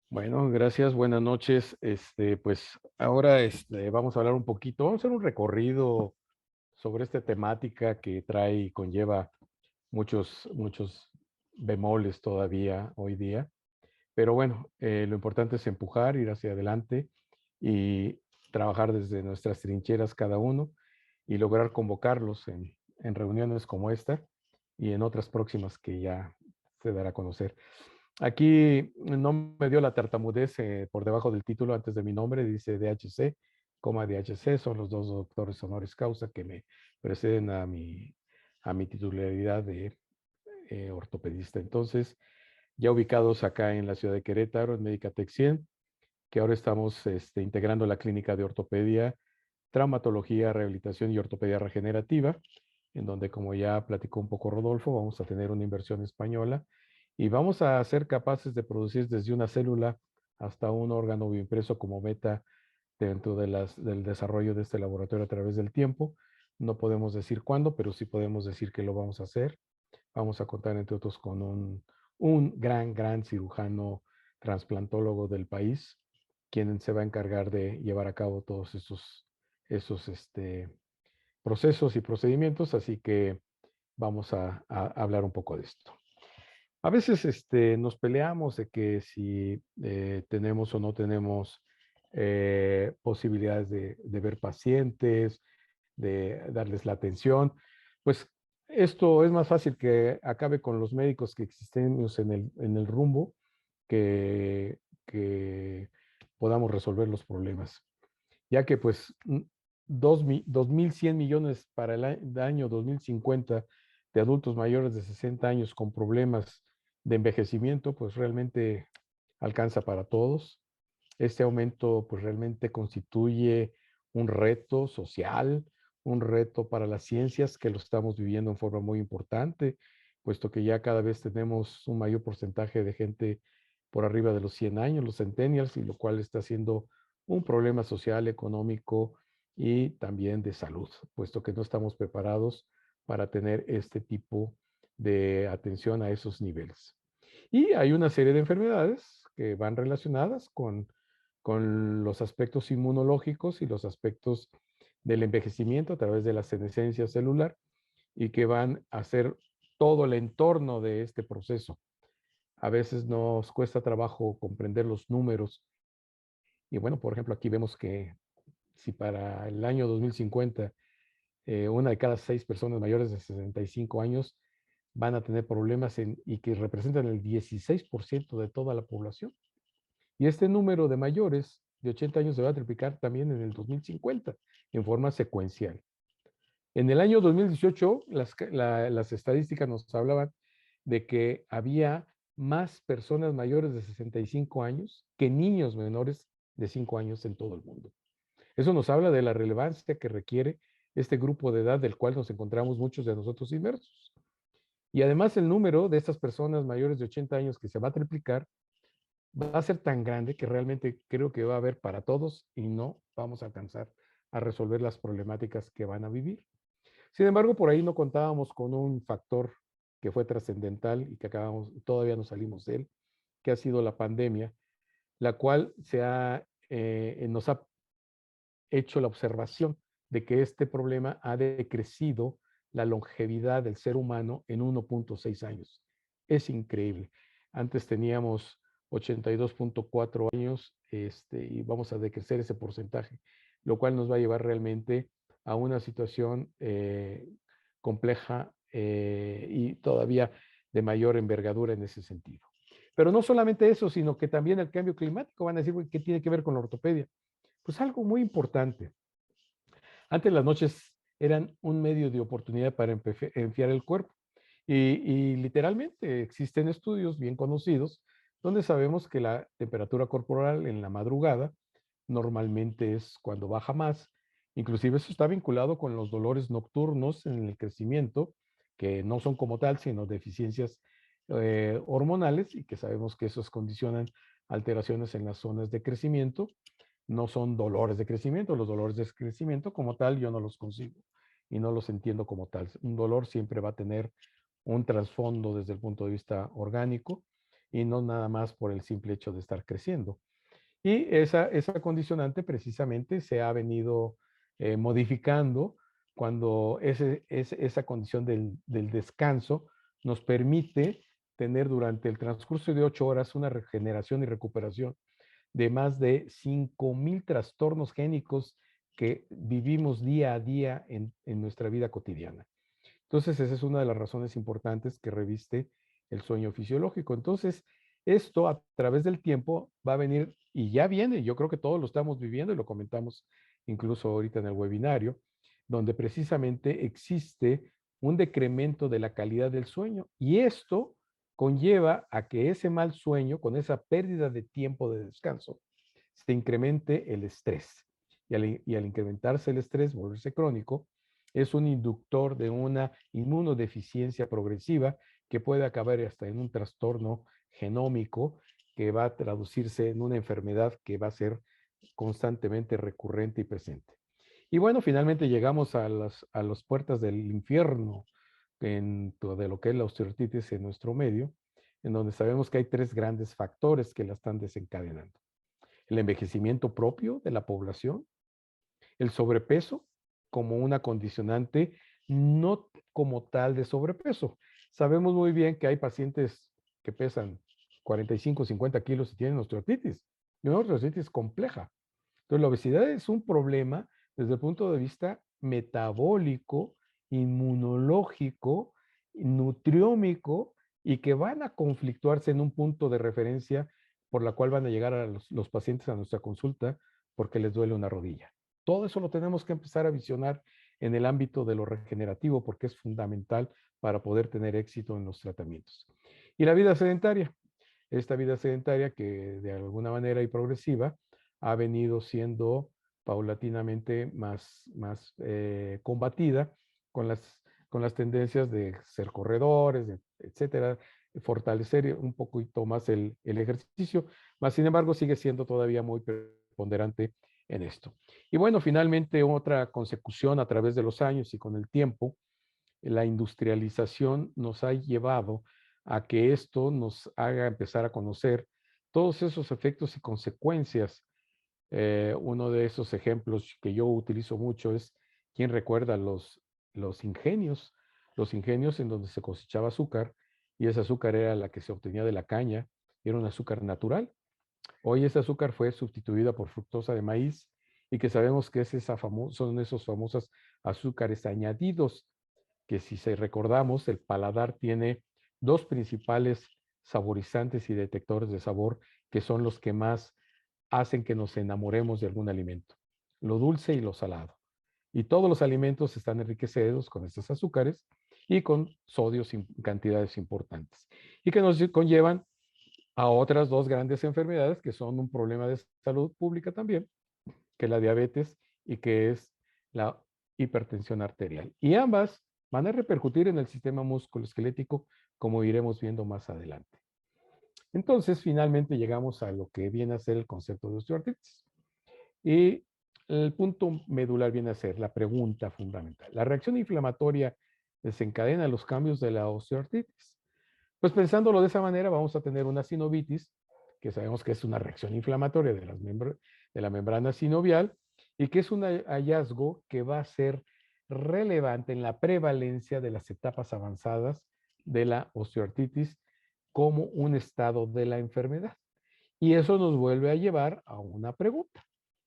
Bueno, gracias, buenas noches. Pues ahora vamos a hablar un poquito, vamos a hacer un recorrido sobre esta temática que trae y conlleva muchos bemoles todavía hoy día. Pero bueno, lo importante es empujar, ir hacia adelante y trabajar desde nuestras trincheras cada uno y lograr convocarlos en reuniones como esta y en otras próximas que ya se dará a conocer. Aquí no me dio la tartamudez por debajo del título antes de mi nombre, dice DHC, DHC, son los dos doctores honoris causa que me preceden a mi titularidad de ortopedista. Entonces, ya ubicados acá en la ciudad de Querétaro, en Medicatec 100, que ahora estamos integrando la clínica de ortopedia, traumatología, rehabilitación y ortopedia regenerativa, en donde, como ya platicó un poco Rodolfo, vamos a tener una inversión española y vamos a ser capaces de producir desde una célula hasta un órgano bioimpreso como meta dentro del desarrollo de este laboratorio a través del tiempo. No podemos decir cuándo, pero sí podemos decir que lo vamos a hacer. Vamos a contar, entre otros, con un gran cirujano trasplantólogo del país, quien se va a encargar de llevar a cabo todos esos procesos y procedimientos, así que vamos a hablar un poco de esto. A veces nos peleamos de que si tenemos o no tenemos posibilidades de ver pacientes, de darles la atención. Pues esto es más fácil que acabe con los médicos que existen en el rumbo que podamos resolver los problemas, ya que pues 2.100 millones para el año 2050 de adultos mayores de 60 años con problemas de envejecimiento, pues realmente alcanza para todos. Este aumento pues realmente constituye un reto social, un reto para las ciencias que lo estamos viviendo en forma muy importante, puesto que ya cada vez tenemos un mayor porcentaje de gente por arriba de los 100 años, los centennials, y lo cual está siendo un problema social, económico y también de salud, puesto que no estamos preparados para tener este tipo de atención a esos niveles. Y hay una serie de enfermedades que van relacionadas con los aspectos inmunológicos y los aspectos del envejecimiento a través de la senescencia celular y que van a ser todo el entorno de este proceso. A veces nos cuesta trabajo comprender los números y bueno, por ejemplo, aquí vemos que si para el año 2050 una de cada 6 personas mayores de 65 años van a tener problemas y que representan el 16% de toda la población. Y este número de mayores de 80 años se va a triplicar también en el 2050 en forma secuencial. En el año 2018, las estadísticas nos hablaban de que había más personas mayores de 65 años que niños menores de 5 años en todo el mundo. Eso nos habla de la relevancia que requiere este grupo de edad del cual nos encontramos muchos de nosotros inmersos. Y además el número de estas personas mayores de 80 años que se va a triplicar va a ser tan grande que realmente creo que va a haber para todos y no vamos a alcanzar a resolver las problemáticas que van a vivir. Sin embargo, por ahí no contábamos con un factor que fue trascendental y que todavía no salimos de él, que ha sido la pandemia, la cual nos ha hecho la observación de que este problema ha decrecido la longevidad del ser humano en 1.6 años. Es increíble. Antes teníamos 82.4 años y vamos a decrecer ese porcentaje, lo cual nos va a llevar realmente a una situación compleja y todavía de mayor envergadura en ese sentido. Pero no solamente eso, sino que también el cambio climático. Van a decir, ¿qué tiene que ver con la ortopedia? Pues algo muy importante. Antes las noches eran un medio de oportunidad para enfriar el cuerpo. Y literalmente existen estudios bien conocidos donde sabemos que la temperatura corporal en la madrugada normalmente es cuando baja más. Inclusive eso está vinculado con los dolores nocturnos en el crecimiento, que no son como tal, sino deficiencias hormonales y que sabemos que esos condicionan alteraciones en las zonas de crecimiento. No son dolores de crecimiento. Los dolores de crecimiento como tal yo no los consigo y no los entiendo como tal. Un dolor siempre va a tener un trasfondo desde el punto de vista orgánico y no nada más por el simple hecho de estar creciendo. Y esa condicionante precisamente se ha venido modificando cuando esa condición del descanso nos permite tener durante el transcurso de 8 horas una regeneración y recuperación de más de 5,000 trastornos génicos que vivimos día a día en nuestra vida cotidiana. Entonces, esa es una de las razones importantes que reviste el sueño fisiológico. Entonces, esto a través del tiempo va a venir y ya viene, yo creo que todos lo estamos viviendo y lo comentamos incluso ahorita en el webinario, donde precisamente existe un decremento de la calidad del sueño y esto conlleva a que ese mal sueño, con esa pérdida de tiempo de descanso, se incremente el estrés. Y al incrementarse el estrés, volverse crónico, es un inductor de una inmunodeficiencia progresiva que puede acabar hasta en un trastorno genómico que va a traducirse en una enfermedad que va a ser constantemente recurrente y presente. Y bueno, finalmente llegamos a las puertas del infierno de lo que es la osteoartritis en nuestro medio, en donde sabemos que hay 3 grandes factores que la están desencadenando. El envejecimiento propio de la población, el sobrepeso como una condicionante, no como tal de sobrepeso. Sabemos muy bien que hay pacientes que pesan 45, 50 kilos y tienen osteoartritis, y una osteoartritis compleja. Entonces, la obesidad es un problema desde el punto de vista metabólico, inmunológico, nutriómico, y que van a conflictuarse en un punto de referencia por la cual van a llegar a los pacientes a nuestra consulta porque les duele una rodilla. Todo eso lo tenemos que empezar a visionar en el ámbito de lo regenerativo porque es fundamental para poder tener éxito en los tratamientos. Y la vida sedentaria, esta vida sedentaria que de alguna manera y progresiva ha venido siendo paulatinamente más combatida con las tendencias de ser corredores, etcétera, fortalecer un poquito más el ejercicio, más sin embargo sigue siendo todavía muy preponderante en esto. Y bueno, finalmente otra consecución a través de los años y con el tiempo, la industrialización nos ha llevado a que esto nos haga empezar a conocer todos esos efectos y consecuencias. Uno de esos ejemplos que yo utilizo mucho es, ¿quién recuerda los ingenios en donde se cosechaba azúcar y ese azúcar era la que se obtenía de la caña, era un azúcar natural? Hoy ese azúcar fue sustituida por fructosa de maíz y que sabemos que son esos famosos azúcares añadidos que si recordamos, el paladar tiene 2 principales saborizantes y detectores de sabor que son los que más hacen que nos enamoremos de algún alimento, lo dulce y lo salado. Y todos los alimentos están enriquecidos con estos azúcares y con sodios en cantidades importantes y que nos conllevan a otras 2 grandes enfermedades que son un problema de salud pública también, que es la diabetes y que es la hipertensión arterial. Y ambas van a repercutir en el sistema musculoesquelético, como iremos viendo más adelante. Entonces, finalmente llegamos a lo que viene a ser el concepto de osteoartritis. Y el punto medular viene a ser la pregunta fundamental. ¿La reacción inflamatoria desencadena los cambios de la osteoartritis? Pues pensándolo de esa manera, vamos a tener una sinovitis, que sabemos que es una reacción inflamatoria de la membrana sinovial, y que es un hallazgo que va a ser relevante en la prevalencia de las etapas avanzadas de la osteoartritis como un estado de la enfermedad. Y eso nos vuelve a llevar a una pregunta.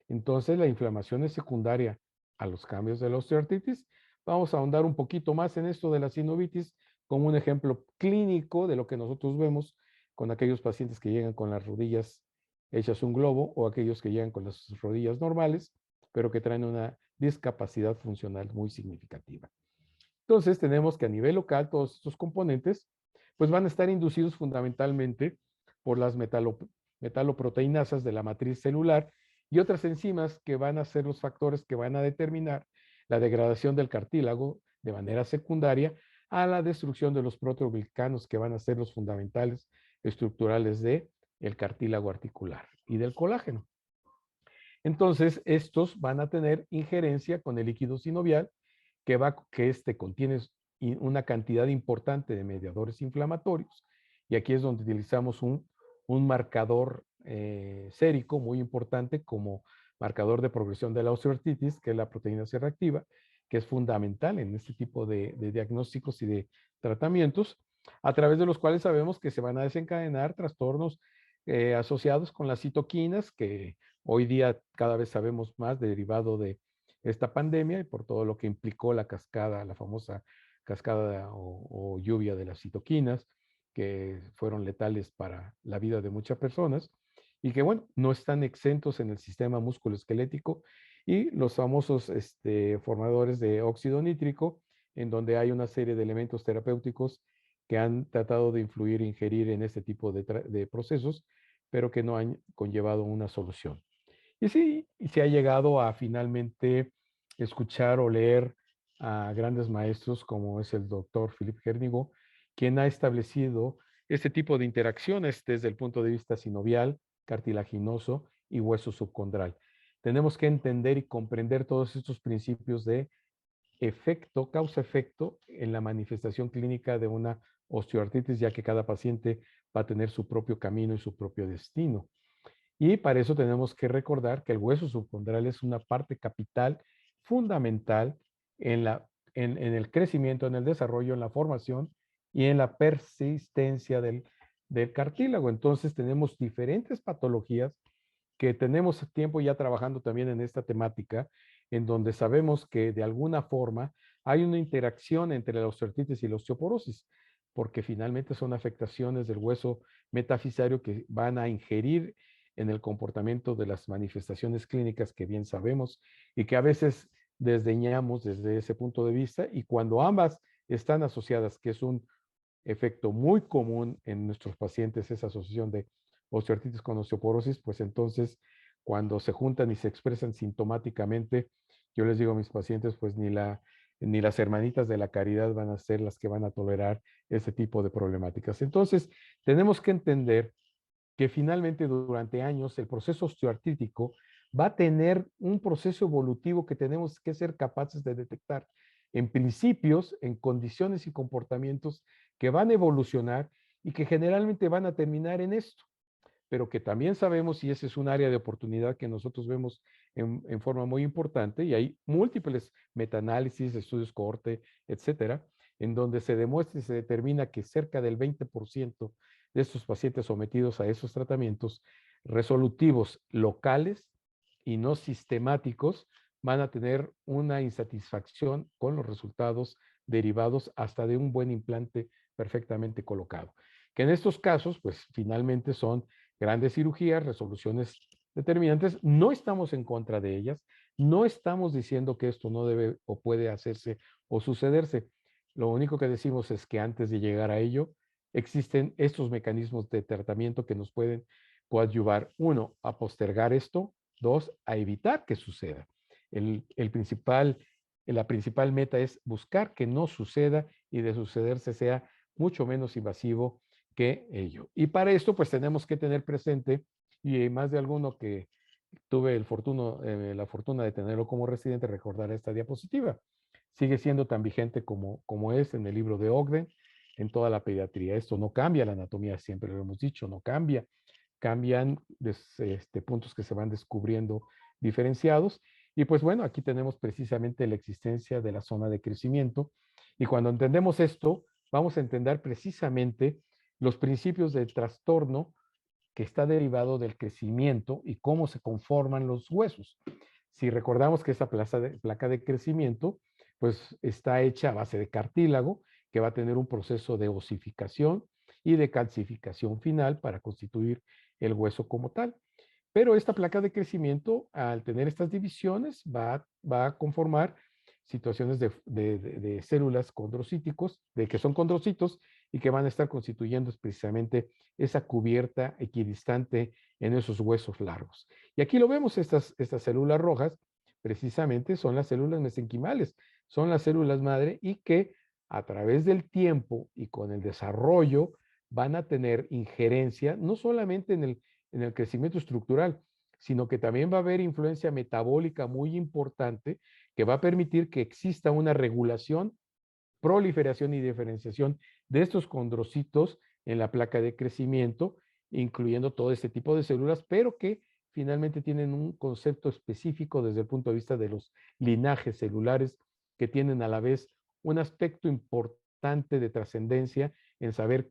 Entonces, la inflamación es secundaria a los cambios de la osteoartritis. Vamos a ahondar un poquito más en esto de la sinovitis como un ejemplo clínico de lo que nosotros vemos con aquellos pacientes que llegan con las rodillas hechas un globo o aquellos que llegan con las rodillas normales, pero que traen una discapacidad funcional muy significativa. Entonces, tenemos que a nivel local todos estos componentes pues van a estar inducidos fundamentalmente por las metaloproteinasas de la matriz celular y otras enzimas que van a ser los factores que van a determinar la degradación del cartílago de manera secundaria a la destrucción de los proteoglicanos que van a ser los fundamentales estructurales de el cartílago articular y del colágeno. Entonces, estos van a tener injerencia con el líquido sinovial que este contiene una cantidad importante de mediadores inflamatorios Y aquí es donde utilizamos un marcador sérico muy importante como marcador de progresión de la osteoartritis, que es la proteína C reactiva, que es fundamental en este tipo de diagnósticos y de tratamientos, a través de los cuales sabemos que se van a desencadenar trastornos asociados con las citoquinas, que hoy día cada vez sabemos más derivado de esta pandemia y por todo lo que implicó la cascada, la famosa cascada o lluvia de las citoquinas, que fueron letales para la vida de muchas personas y que, bueno, no están exentos en el sistema musculoesquelético y los famosos formadores de óxido nítrico, en donde hay una serie de elementos terapéuticos que han tratado de influir, ingerir en este tipo de procesos, pero que no han conllevado una solución. Y sí, se ha llegado a finalmente escuchar o leer a grandes maestros como es el doctor Philippe Gernigo, quien ha establecido este tipo de interacciones desde el punto de vista sinovial, cartilaginoso y hueso subcondral. Tenemos que entender y comprender todos estos principios de efecto, causa-efecto en la manifestación clínica de una osteoartritis, ya que cada paciente va a tener su propio camino y su propio destino. Y para eso tenemos que recordar que el hueso subcondral es una parte capital fundamental en el crecimiento, en el desarrollo, en la formación y en la persistencia del cartílago. Entonces tenemos diferentes patologías que tenemos tiempo ya trabajando también en esta temática, en donde sabemos que de alguna forma hay una interacción entre la osteoartritis y la osteoporosis, porque finalmente son afectaciones del hueso metafisario que van a ingerir en el comportamiento de las manifestaciones clínicas que bien sabemos y que a veces desdeñamos desde ese punto de vista, y cuando ambas están asociadas, que es un efecto muy común en nuestros pacientes, esa asociación de osteoartritis con osteoporosis, pues entonces cuando se juntan y se expresan sintomáticamente, yo les digo a mis pacientes, pues ni las hermanitas de la caridad van a ser las que van a tolerar ese tipo de problemáticas. Entonces, tenemos que entender que finalmente durante años el proceso osteoartrítico va a tener un proceso evolutivo que tenemos que ser capaces de detectar en principios, en condiciones y comportamientos que van a evolucionar y que generalmente van a terminar en esto, pero que también sabemos, y ese es un área de oportunidad que nosotros vemos en forma muy importante, y hay múltiples metaanálisis, estudios cohorte, etcétera, en donde se demuestra y se determina que cerca del 20% de estos pacientes sometidos a esos tratamientos resolutivos locales y no sistemáticos van a tener una insatisfacción con los resultados derivados hasta de un buen implante perfectamente colocado. Que en estos casos, pues finalmente son grandes cirugías, resoluciones determinantes. No estamos en contra de ellas, no estamos diciendo que esto no debe o puede hacerse o sucederse. Lo único que decimos es que antes de llegar a ello, existen estos mecanismos de tratamiento que nos pueden coadyuvar, uno, a postergar esto, dos, a evitar que suceda. La principal meta es buscar que no suceda y de sucederse sea mucho menos invasivo que ello. Y para esto, pues tenemos que tener presente, y más de alguno que tuve la fortuna de tenerlo como residente, recordar esta diapositiva. Sigue siendo tan vigente como es en el libro de Ogden, en toda la pediatría. Esto no cambia la anatomía, siempre lo hemos dicho, no cambia. Cambian puntos que se van descubriendo diferenciados. Y pues bueno, aquí tenemos precisamente la existencia de la zona de crecimiento. Y cuando entendemos esto, vamos a entender precisamente los principios del trastorno que está derivado del crecimiento y cómo se conforman los huesos. Si recordamos que esa placa de crecimiento, pues está hecha a base de cartílago, que va a tener un proceso de osificación y de calcificación final para constituir el hueso como tal. Pero esta placa de crecimiento, al tener estas divisiones, va a conformar situaciones de células condrocíticos, de que son condrocitos y que van a estar constituyendo precisamente esa cubierta equidistante en esos huesos largos. Y aquí lo vemos, estas células rojas precisamente son las células mesenquimales, son las células madre y que a través del tiempo y con el desarrollo van a tener injerencia no solamente en el crecimiento estructural, sino que también va a haber influencia metabólica muy importante que va a permitir que exista una regulación, proliferación y diferenciación de estos condrocitos en la placa de crecimiento, incluyendo todo este tipo de células, pero que finalmente tienen un concepto específico desde el punto de vista de los linajes celulares, que tienen a la vez un aspecto importante de trascendencia en saber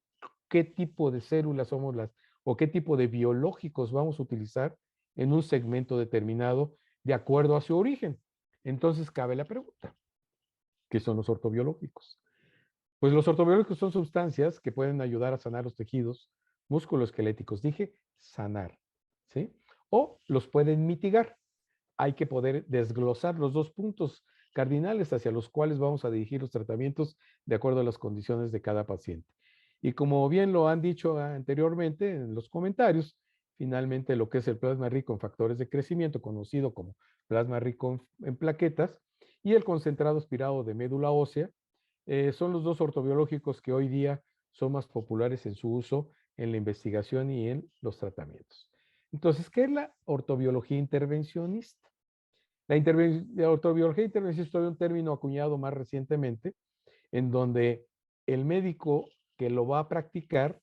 qué tipo de células somos las o qué tipo de biológicos vamos a utilizar en un segmento determinado de acuerdo a su origen. Entonces cabe la pregunta, ¿qué son los ortobiológicos? Pues los ortobiológicos son sustancias que pueden ayudar a sanar los tejidos musculoesqueléticos. Dije sanar, ¿sí? O los pueden mitigar. Hay que poder desglosar los dos puntos cardinales hacia los cuales vamos a dirigir los tratamientos de acuerdo a las condiciones de cada paciente. Y como bien lo han dicho anteriormente en los comentarios, finalmente lo que es el plasma rico en factores de crecimiento, conocido como plasma rico en plaquetas, y el concentrado aspirado de médula ósea, son los dos ortobiológicos que hoy día son más populares en su uso en la investigación y en los tratamientos. Entonces, ¿qué es la ortobiología intervencionista? La ortobiología intervencionista es un término acuñado más recientemente, en donde el médico que lo va a practicar,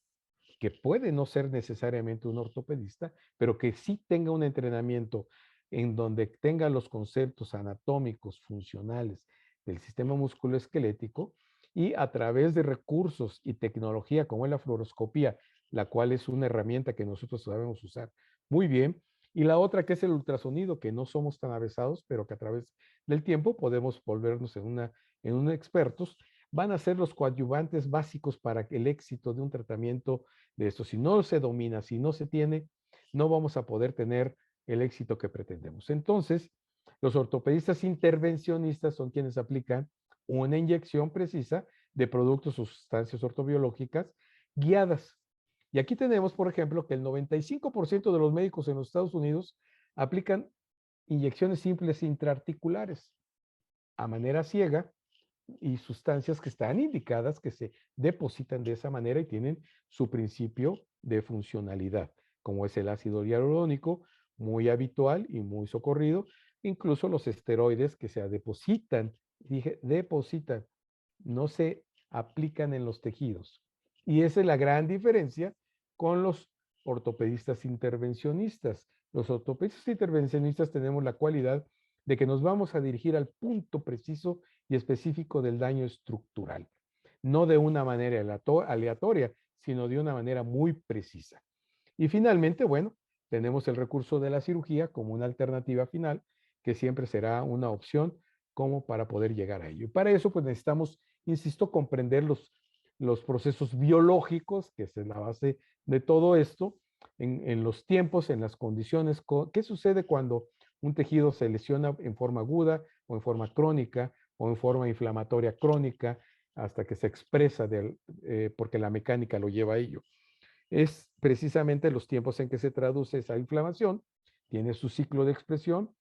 que puede no ser necesariamente un ortopedista, pero que sí tenga un entrenamiento en donde tenga los conceptos anatómicos, funcionales del sistema musculoesquelético y a través de recursos y tecnología como es la fluoroscopía, la cual es una herramienta que nosotros sabemos usar muy bien, y la otra que es el ultrasonido, que no somos tan avesados, pero que a través del tiempo podemos volvernos en expertos, van a ser los coadyuvantes básicos para el éxito de un tratamiento de esto. Si no se domina, si no se tiene, no vamos a poder tener el éxito que pretendemos. Entonces, los ortopedistas intervencionistas son quienes aplican una inyección precisa de productos o sustancias ortobiológicas guiadas. Y aquí tenemos, por ejemplo, que el 95% de los médicos en los Estados Unidos aplican inyecciones simples intraarticulares a manera ciega y sustancias que están indicadas que se depositan de esa manera y tienen su principio de funcionalidad, como es el ácido hialurónico, muy habitual y muy socorrido, incluso los esteroides que se depositan, dije, depositan, no se aplican en los tejidos. Y esa es la gran diferencia con los ortopedistas intervencionistas. Los ortopedistas intervencionistas tenemos la cualidad de que nos vamos a dirigir al punto preciso y específico del daño estructural, no de una manera aleatoria, sino de una manera muy precisa. Y finalmente, bueno, tenemos el recurso de la cirugía como una alternativa final, que siempre será una opción como para poder llegar a ello. Y para eso, pues necesitamos, insisto, comprender los procesos biológicos, que es la base de todo esto, en los tiempos, en las condiciones. ¿Qué sucede cuando un tejido se lesiona en forma aguda o en forma crónica o en forma inflamatoria crónica hasta que se expresa porque la mecánica lo lleva a ello? Es precisamente los tiempos en que se traduce esa inflamación, tiene su ciclo de expresión,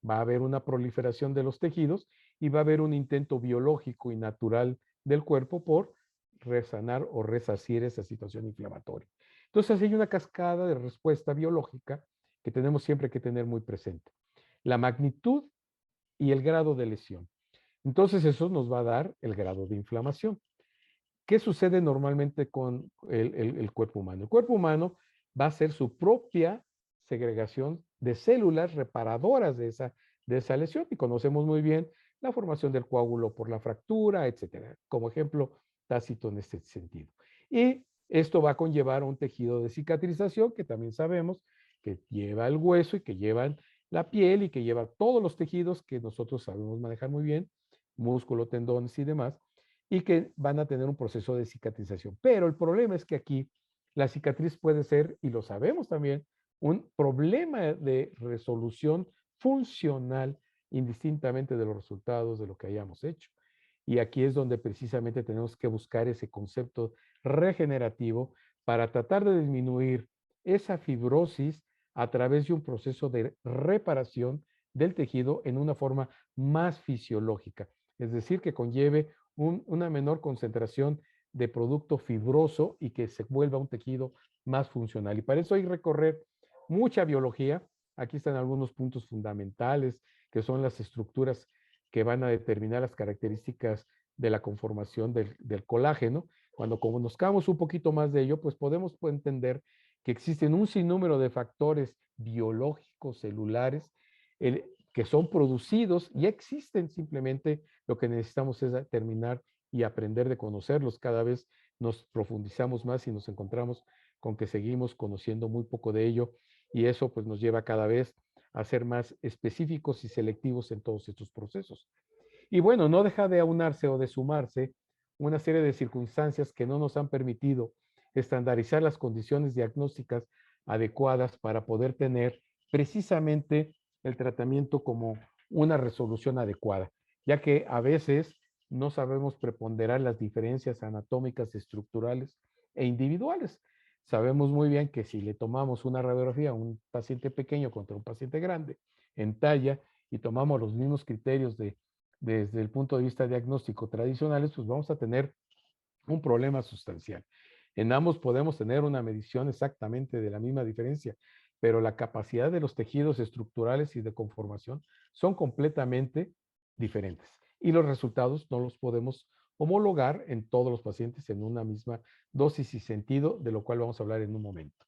va a haber una proliferación de los tejidos y va a haber un intento biológico y natural del cuerpo por resanar o resarcir esa situación inflamatoria. Entonces hay una cascada de respuesta biológica que tenemos siempre que tener muy presente. La magnitud y el grado de lesión. Entonces eso nos va a dar el grado de inflamación. ¿Qué sucede normalmente con el cuerpo humano? El cuerpo humano va a hacer su propia segregación de células reparadoras de esa lesión y conocemos muy bien la formación del coágulo por la fractura, etcétera, como ejemplo tácito en este sentido. Y esto va a conllevar un tejido de cicatrización que también sabemos que lleva el hueso y que lleva la piel y que lleva todos los tejidos que nosotros sabemos manejar muy bien, músculo, tendones y demás, y que van a tener un proceso de cicatrización. Pero el problema es que aquí la cicatriz puede ser, y lo sabemos también, un problema de resolución funcional indistintamente de los resultados de lo que hayamos hecho. Y aquí es donde precisamente tenemos que buscar ese concepto regenerativo para tratar de disminuir esa fibrosis a través de un proceso de reparación del tejido en una forma más fisiológica, es decir, que conlleve una menor concentración de producto fibroso y que se vuelva un tejido más funcional. Y para eso hay que recorrer mucha biología. Aquí están algunos puntos fundamentales, que son las estructuras que van a determinar las características de la conformación del colágeno, Cuando conozcamos un poquito más de ello, pues podemos entender que existen un sinnúmero de factores biológicos, celulares, que son producidos y existen. Simplemente lo que necesitamos es terminar y aprender de conocerlos. Cada vez nos profundizamos más y nos encontramos con que seguimos conociendo muy poco de ello, y eso pues nos lleva cada vez a ser más específicos y selectivos en todos estos procesos. Y bueno, no deja de aunarse o de sumarse una serie de circunstancias que no nos han permitido estandarizar las condiciones diagnósticas adecuadas para poder tener precisamente el tratamiento como una resolución adecuada, ya que a veces no sabemos preponderar las diferencias anatómicas, estructurales e individuales. Sabemos muy bien que si le tomamos una radiografía a un paciente pequeño contra un paciente grande en talla y tomamos los mismos criterios desde el punto de vista diagnóstico tradicionales, pues vamos a tener un problema sustancial. En ambos podemos tener una medición exactamente de la misma diferencia, pero la capacidad de los tejidos estructurales y de conformación son completamente diferentes. Y los resultados no los podemos homologar en todos los pacientes en una misma dosis y sentido, de lo cual vamos a hablar en un momento.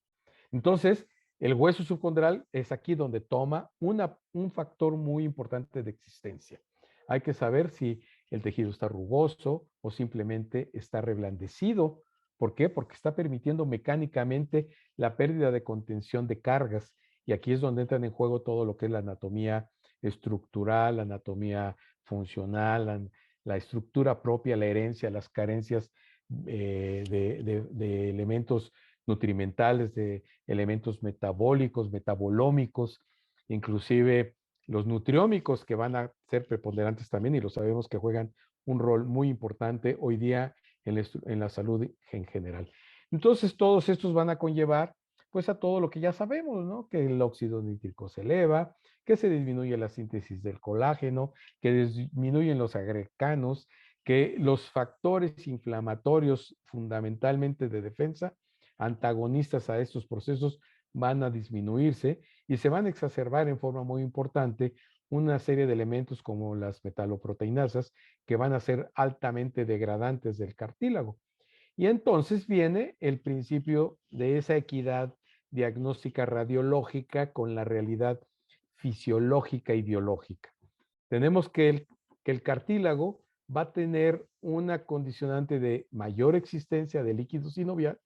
Entonces, el hueso subcondral es aquí donde toma un factor muy importante de existencia. Hay que saber si el tejido está rugoso o simplemente está reblandecido. ¿Por qué? Porque está permitiendo mecánicamente la pérdida de contención de cargas. Y aquí es donde entran en juego todo lo que es la anatomía estructural, la anatomía funcional, la estructura propia, la herencia, las carencias de elementos nutrimentales, de elementos metabólicos, metabolómicos, inclusive los nutriómicos, que van a ser preponderantes también, y lo sabemos que juegan un rol muy importante hoy día en la salud en general. Entonces, todos estos van a conllevar pues a todo lo que ya sabemos, ¿no? Que el óxido nítrico se eleva, que se disminuye la síntesis del colágeno, que disminuyen los agreganos, que los factores inflamatorios fundamentalmente de defensa, antagonistas a estos procesos, van a disminuirse y se van a exacerbar en forma muy importante una serie de elementos como las metaloproteinasas, que van a ser altamente degradantes del cartílago. Y entonces viene el principio de esa equidad diagnóstica radiológica con la realidad fisiológica y biológica. Tenemos que el cartílago va a tener una condicionante de mayor existencia de líquido sinovial,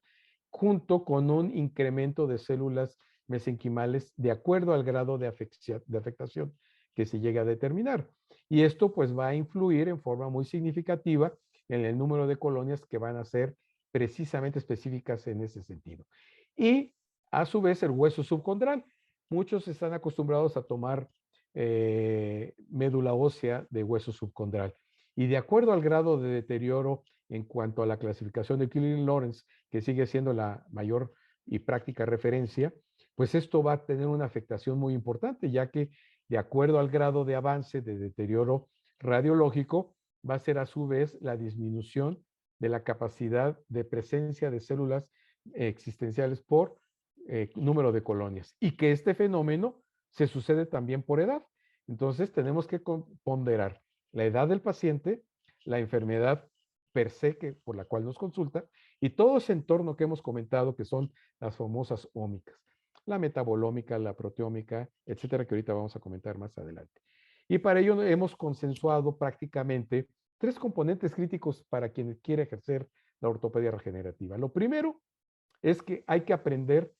junto con un incremento de células mesenquimales de acuerdo al grado de afectación que se llega a determinar. Y esto pues va a influir en forma muy significativa en el número de colonias que van a ser precisamente específicas en ese sentido. Y a su vez el hueso subcondral. Muchos están acostumbrados a tomar médula ósea de hueso subcondral. Y de acuerdo al grado de deterioro en cuanto a la clasificación de Killing-Lawrence, que sigue siendo la mayor y práctica referencia, pues esto va a tener una afectación muy importante, ya que de acuerdo al grado de avance de deterioro radiológico, va a ser a su vez la disminución de la capacidad de presencia de células existenciales por número de colonias, y que este fenómeno se sucede también por edad. Entonces tenemos que ponderar la edad del paciente, la enfermedad per se por la cual nos consulta, y todo ese entorno que hemos comentado, que son las famosas ómicas, la metabolómica, la proteómica, etcétera, que ahorita vamos a comentar más adelante. Y para ello hemos consensuado prácticamente 3 componentes críticos para quien quiere ejercer la ortopedia regenerativa. Lo primero es que hay que aprender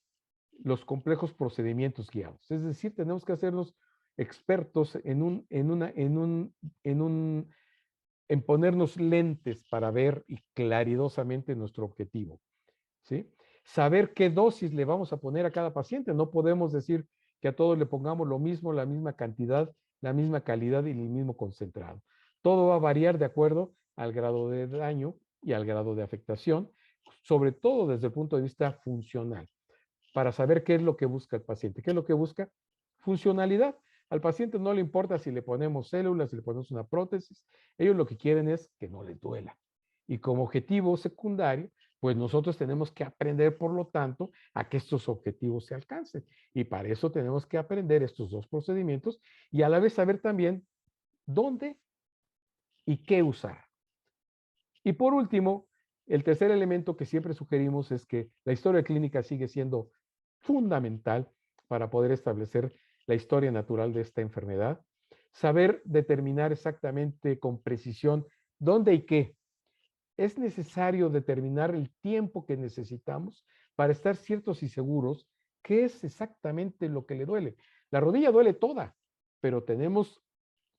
los complejos procedimientos guiados. Es decir, tenemos que hacernos expertos en ponernos lentes para ver y claridosamente nuestro objetivo, ¿sí? Saber qué dosis le vamos a poner a cada paciente. No podemos decir que a todos le pongamos lo mismo, la misma cantidad, la misma calidad y el mismo concentrado. Todo va a variar de acuerdo al grado de daño y al grado de afectación, sobre todo desde el punto de vista funcional, para saber qué es lo que busca el paciente. ¿Qué es lo que busca? Funcionalidad. Al paciente no le importa si le ponemos células, si le ponemos una prótesis. Ellos lo que quieren es que no les duela. Y como objetivo secundario, pues nosotros tenemos que aprender, por lo tanto, a que estos objetivos se alcancen. Y para eso tenemos que aprender estos 2 procedimientos y a la vez saber también dónde y qué usar. Y por último, El tercer elemento que siempre sugerimos es que la historia clínica sigue siendo fundamental para poder establecer la historia natural de esta enfermedad. Saber determinar exactamente con precisión dónde y qué. Es necesario determinar el tiempo que necesitamos para estar ciertos y seguros qué es exactamente lo que le duele. La rodilla duele toda, pero tenemos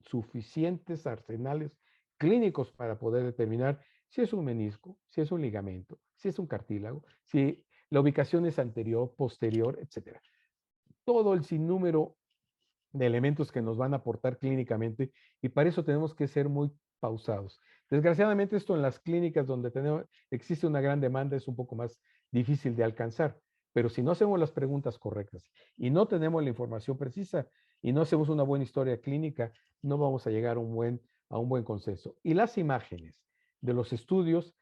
suficientes arsenales clínicos para poder determinar si es un menisco, si es un ligamento, si es un cartílago, si la ubicación es anterior, posterior, etcétera. Todo el sinnúmero de elementos que nos van a aportar clínicamente y para eso tenemos que ser muy pausados. Desgraciadamente esto en las clínicas donde existe una gran demanda es un poco más difícil de alcanzar, pero si no hacemos las preguntas correctas y no tenemos la información precisa y no hacemos una buena historia clínica, no vamos a llegar a un buen consenso. Y las imágenes de los estudios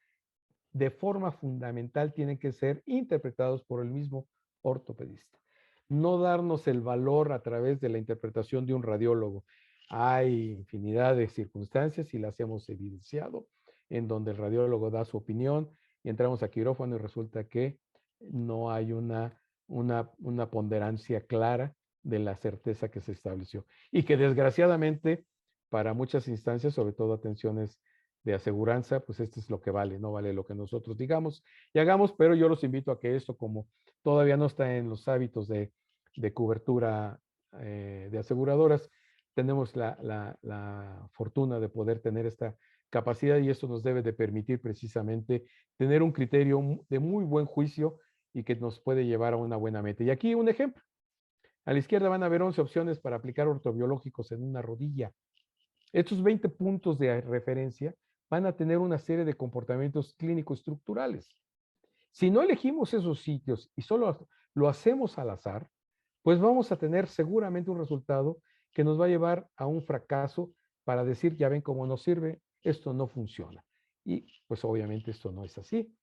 de forma fundamental tienen que ser interpretados por el mismo ortopedista. No darnos el valor a través de la interpretación de un radiólogo. Hay infinidad de circunstancias y las hemos evidenciado en donde el radiólogo da su opinión y entramos a quirófano y resulta que no hay una ponderancia clara de la certeza que se estableció y que desgraciadamente para muchas instancias, sobre todo atenciones de aseguranza, pues esto es lo que vale, no vale lo que nosotros digamos y hagamos, pero yo los invito a que esto, como todavía no está en los hábitos de cobertura de aseguradoras, tenemos la fortuna de poder tener esta capacidad y esto nos debe de permitir precisamente tener un criterio de muy buen juicio y que nos puede llevar a una buena meta. Y aquí un ejemplo. A la izquierda van a haber 11 opciones para aplicar ortobiológicos en una rodilla. Estos 20 puntos de referencia van a tener una serie de comportamientos clínicos estructurales. Si no elegimos esos sitios y solo lo hacemos al azar, pues vamos a tener seguramente un resultado que nos va a llevar a un fracaso para decir, ya ven cómo no sirve, esto no funciona. Y pues obviamente esto no es así.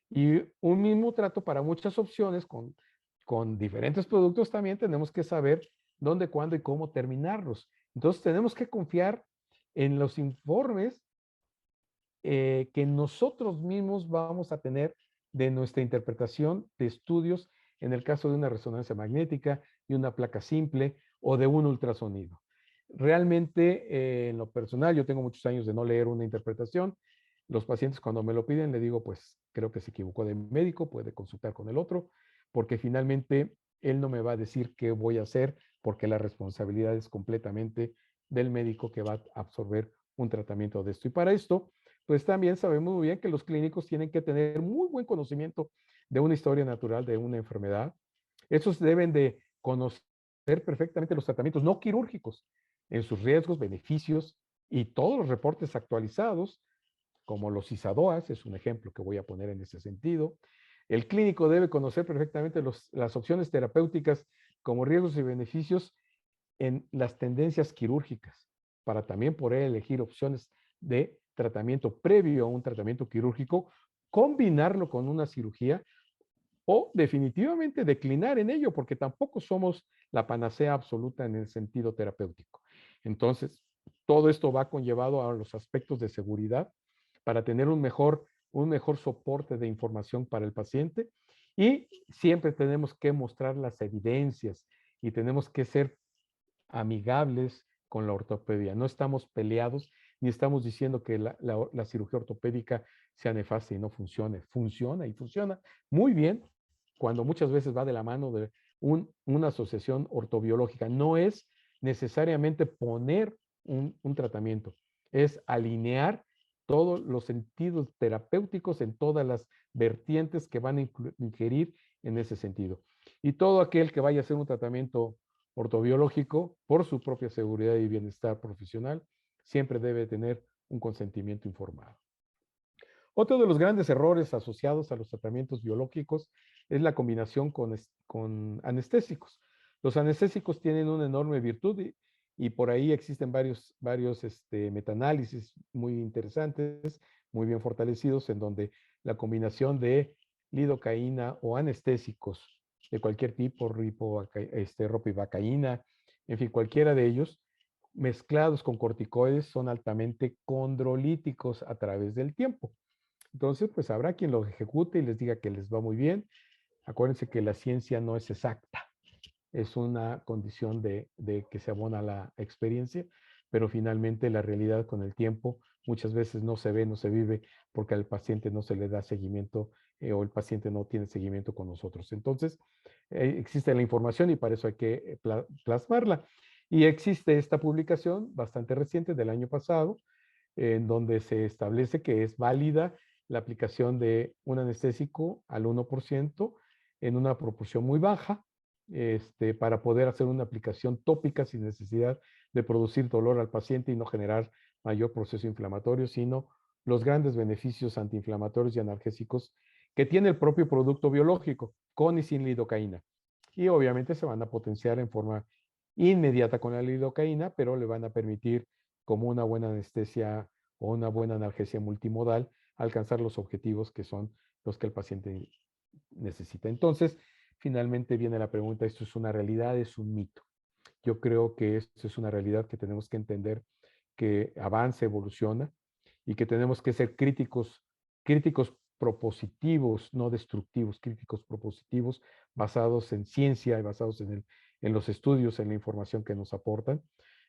Y un mismo trato para muchas opciones con diferentes productos también tenemos que saber dónde, cuándo y cómo terminarlos. Entonces tenemos que confiar en los informes que nosotros mismos vamos a tener de nuestra interpretación de estudios en el caso de una resonancia magnética, de una placa simple o de un ultrasonido. Realmente, en lo personal, yo tengo muchos años de no leer una interpretación. Los pacientes cuando me lo piden, le digo, pues creo que se equivocó de médico, puede consultar con el otro, porque finalmente él no me va a decir qué voy a hacer, porque la responsabilidad es completamente del médico que va a absorber un tratamiento de esto. Y para esto, pues también sabemos muy bien que los clínicos tienen que tener muy buen conocimiento de una historia natural de una enfermedad. Estos deben de conocer perfectamente los tratamientos no quirúrgicos en sus riesgos, beneficios y todos los reportes actualizados, como los ISADOAS, es un ejemplo que voy a poner en ese sentido. El clínico debe conocer perfectamente las opciones terapéuticas como riesgos y beneficios en las tendencias quirúrgicas, para también poder elegir opciones de tratamiento previo a un tratamiento quirúrgico, combinarlo con una cirugía o definitivamente declinar en ello, porque tampoco somos la panacea absoluta en el sentido terapéutico. Entonces, todo esto va conllevado a los aspectos de seguridad para tener un mejor soporte de información para el paciente y siempre tenemos que mostrar las evidencias y tenemos que ser amigables con la ortopedia. No estamos peleados ni estamos diciendo que la cirugía ortopédica sea nefasta y no funcione. Funciona y funciona muy bien cuando muchas veces va de la mano de una asociación ortobiológica. No es necesariamente poner un tratamiento, es alinear todos los sentidos terapéuticos en todas las vertientes que van a ingerir en ese sentido. Y todo aquel que vaya a hacer un tratamiento ortobiológico, por su propia seguridad y bienestar profesional, siempre debe tener un consentimiento informado. Otro de los grandes errores asociados a los tratamientos biológicos es la combinación con anestésicos. Los anestésicos tienen una enorme virtud y por ahí existen varios metaanálisis muy interesantes, muy bien fortalecidos, en donde la combinación de lidocaína o anestésicos de cualquier tipo, ropivacaína, en fin, cualquiera de ellos, mezclados con corticoides, son altamente condrolíticos a través del tiempo. Entonces, pues habrá quien lo ejecute y les diga que les va muy bien. Acuérdense que la ciencia no es exacta, es una condición de que se abona la experiencia, pero finalmente la realidad con el tiempo muchas veces no se ve, no se vive, porque al paciente no se le da seguimiento o el paciente no tiene seguimiento con nosotros. Entonces, existe la información y para eso hay que plasmarla. Y existe esta publicación bastante reciente del año pasado, en donde se establece que es válida la aplicación de un anestésico al 1% en una proporción muy baja, para poder hacer una aplicación tópica sin necesidad de producir dolor al paciente y no generar mayor proceso inflamatorio, sino los grandes beneficios antiinflamatorios y analgésicos que tiene el propio producto biológico, con y sin lidocaína. Y obviamente se van a potenciar en forma inmediata con la lidocaína, pero le van a permitir, como una buena anestesia o una buena analgesia multimodal, alcanzar los objetivos que son los que el paciente necesita. Entonces, finalmente viene la pregunta, ¿esto es una realidad? ¿Es un mito? Yo creo que esto es una realidad que tenemos que entender, que avanza, evoluciona y que tenemos que ser críticos, críticos propositivos, no destructivos, críticos propositivos, basados en ciencia y basados en los estudios, en la información que nos aportan.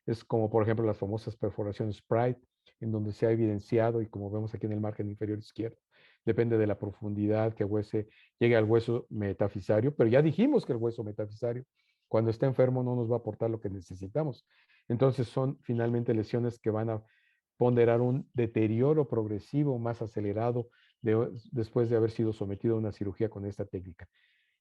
Es como, por ejemplo, las famosas perforaciones Pride, en donde se ha evidenciado, y como vemos aquí en el margen inferior izquierdo, depende de la profundidad que llegue al hueso metafisario, pero ya dijimos que el hueso metafisario, cuando está enfermo, no nos va a aportar lo que necesitamos. Entonces son finalmente lesiones que van a ponderar un deterioro progresivo más acelerado después de haber sido sometido a una cirugía con esta técnica.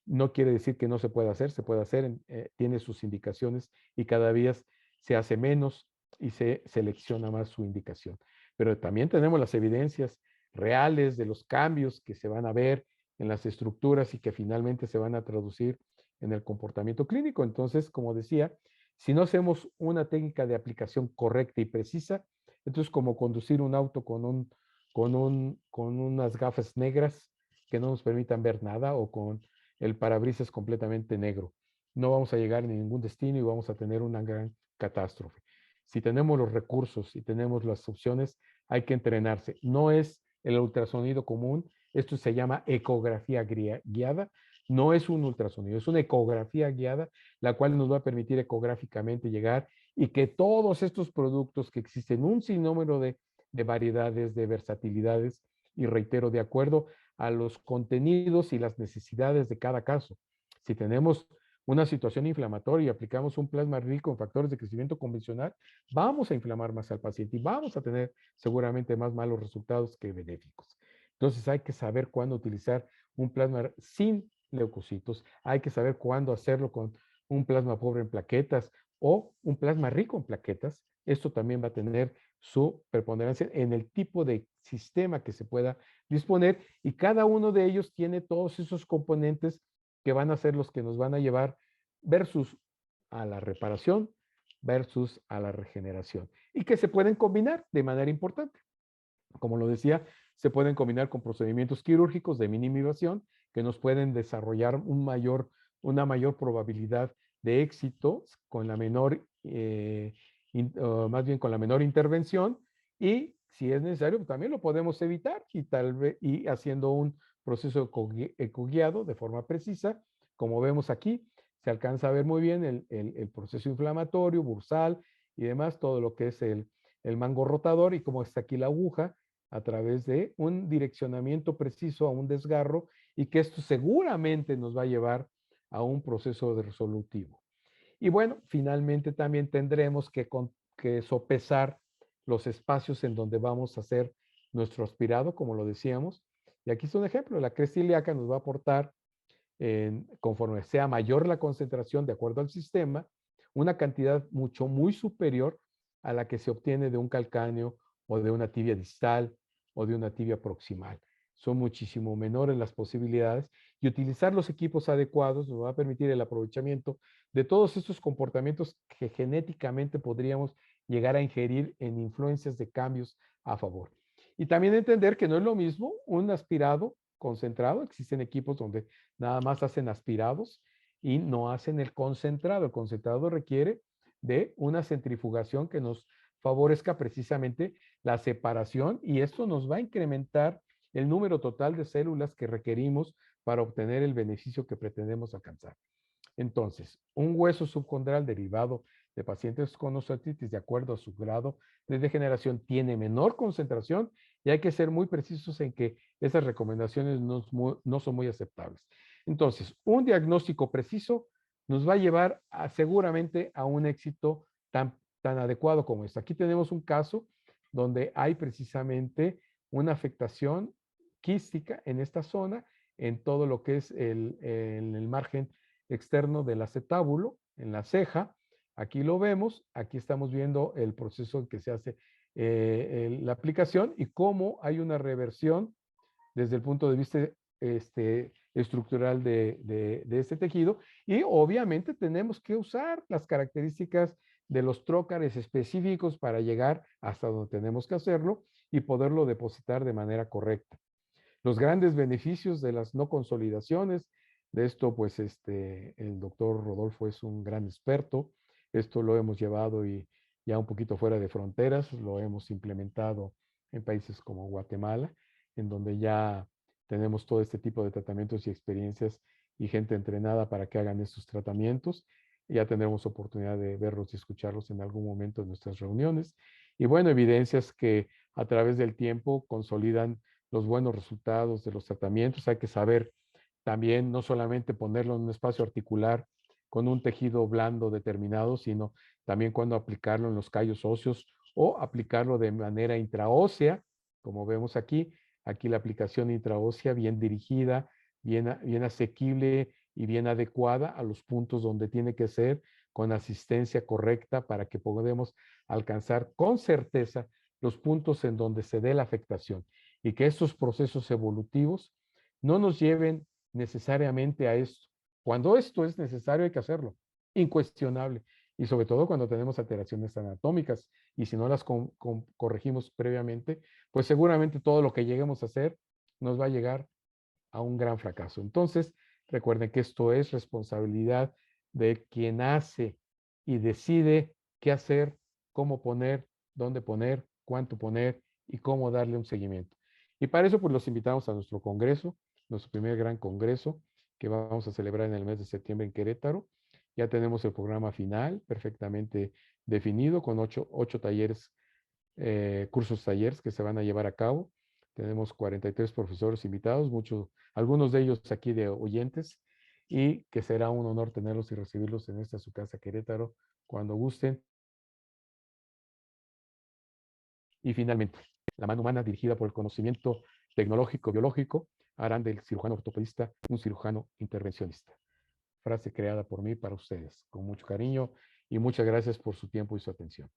No quiere decir que no se pueda hacer, se puede hacer, tiene sus indicaciones y cada día se hace menos y se selecciona más su indicación. Pero también tenemos las evidencias reales de los cambios que se van a ver en las estructuras y que finalmente se van a traducir en el comportamiento clínico. Entonces, como decía, si no hacemos una técnica de aplicación correcta y precisa, entonces como conducir un auto con unas gafas negras que no nos permitan ver nada o con el parabrisas completamente negro. No vamos a llegar a ningún destino y vamos a tener una gran catástrofe. Si tenemos los recursos y tenemos las opciones, hay que entrenarse. No es el ultrasonido común, esto se llama ecografía guiada, no es un ultrasonido, es una ecografía guiada, la cual nos va a permitir ecográficamente llegar y que todos estos productos que existen, un sinnúmero de variedades, de versatilidades, y reitero, de acuerdo a los contenidos y las necesidades de cada caso. Si tenemos una situación inflamatoria y aplicamos un plasma rico en factores de crecimiento convencional, vamos a inflamar más al paciente y vamos a tener seguramente más malos resultados que benéficos. Entonces hay que saber cuándo utilizar un plasma sin leucocitos, hay que saber cuándo hacerlo con un plasma pobre en plaquetas o un plasma rico en plaquetas. Esto también va a tener su preponderancia en el tipo de sistema que se pueda disponer y cada uno de ellos tiene todos esos componentes que van a ser los que nos van a llevar versus a la reparación versus a la regeneración y que se pueden combinar de manera importante. Como lo decía, se pueden combinar con procedimientos quirúrgicos de minimización que nos pueden desarrollar una mayor probabilidad de éxito con la menor, más bien con la menor intervención y si es necesario también lo podemos evitar y tal vez y haciendo un proceso ecoguiado de forma precisa, como vemos aquí, se alcanza a ver muy bien el proceso inflamatorio, bursal y demás, todo lo que es el mango rotador y como está aquí la aguja, a través de un direccionamiento preciso a un desgarro y que esto seguramente nos va a llevar a un proceso de resolutivo. Y bueno, finalmente también tendremos que sopesar los espacios en donde vamos a hacer nuestro aspirado, como lo decíamos. Y aquí es un ejemplo, la cresta ilíaca nos va a aportar, conforme sea mayor la concentración de acuerdo al sistema, una cantidad muy superior a la que se obtiene de un calcáneo o de una tibia distal o de una tibia proximal. Son muchísimo menores las posibilidades y utilizar los equipos adecuados nos va a permitir el aprovechamiento de todos estos comportamientos que genéticamente podríamos llegar a ingerir en influencias de cambios a favor. Y también entender que no es lo mismo un aspirado concentrado, existen equipos donde nada más hacen aspirados y no hacen el concentrado. El concentrado requiere de una centrifugación que nos favorezca precisamente la separación y esto nos va a incrementar el número total de células que requerimos para obtener el beneficio que pretendemos alcanzar. Entonces, un hueso subcondral derivado de pacientes con osteoartritis, de acuerdo a su grado de degeneración, tiene menor concentración y hay que ser muy precisos en que esas recomendaciones no son muy aceptables. Entonces, un diagnóstico preciso nos va a llevar seguramente a un éxito tan adecuado como este. Aquí tenemos un caso donde hay precisamente una afectación quística en esta zona, en todo lo que es el margen externo del acetábulo, en la ceja. Aquí lo vemos, aquí estamos viendo el proceso en que se hace la aplicación y cómo hay una reversión desde el punto de vista estructural de este tejido. Y obviamente tenemos que usar las características de los trócares específicos para llegar hasta donde tenemos que hacerlo y poderlo depositar de manera correcta. Los grandes beneficios de las no consolidaciones, de esto pues el doctor Rodolfo es un gran experto. Esto lo hemos llevado y ya un poquito fuera de fronteras, lo hemos implementado en países como Guatemala, en donde ya tenemos todo este tipo de tratamientos y experiencias y gente entrenada para que hagan estos tratamientos. Ya tendremos oportunidad de verlos y escucharlos en algún momento en nuestras reuniones. Y bueno, evidencias que a través del tiempo consolidan los buenos resultados de los tratamientos. Hay que saber también no solamente ponerlo en un espacio articular con un tejido blando determinado, sino también cuando aplicarlo en los callos óseos o aplicarlo de manera intraósea, como vemos aquí. Aquí la aplicación intraósea bien dirigida, bien asequible y bien adecuada a los puntos donde tiene que ser, con asistencia correcta para que podamos alcanzar con certeza los puntos en donde se dé la afectación y que estos procesos evolutivos no nos lleven necesariamente a esto. Cuando esto es necesario hay que hacerlo, incuestionable, y sobre todo cuando tenemos alteraciones anatómicas y si no las corregimos previamente, pues seguramente todo lo que lleguemos a hacer nos va a llegar a un gran fracaso. Entonces, recuerden que esto es responsabilidad de quien hace y decide qué hacer, cómo poner, dónde poner, cuánto poner y cómo darle un seguimiento. Y para eso, pues los invitamos a nuestro congreso, nuestro primer gran congreso que vamos a celebrar en el mes de septiembre en Querétaro. Ya tenemos el programa final perfectamente definido con ocho talleres, cursos talleres que se van a llevar a cabo. Tenemos 43 profesores invitados, algunos de ellos aquí de oyentes, y que será un honor tenerlos y recibirlos en esta su casa Querétaro cuando gusten. Y finalmente, la mano humana dirigida por el conocimiento tecnológico biológico harán del cirujano ortopedista un cirujano intervencionista. Frase creada por mí para ustedes, con mucho cariño y muchas gracias por su tiempo y su atención.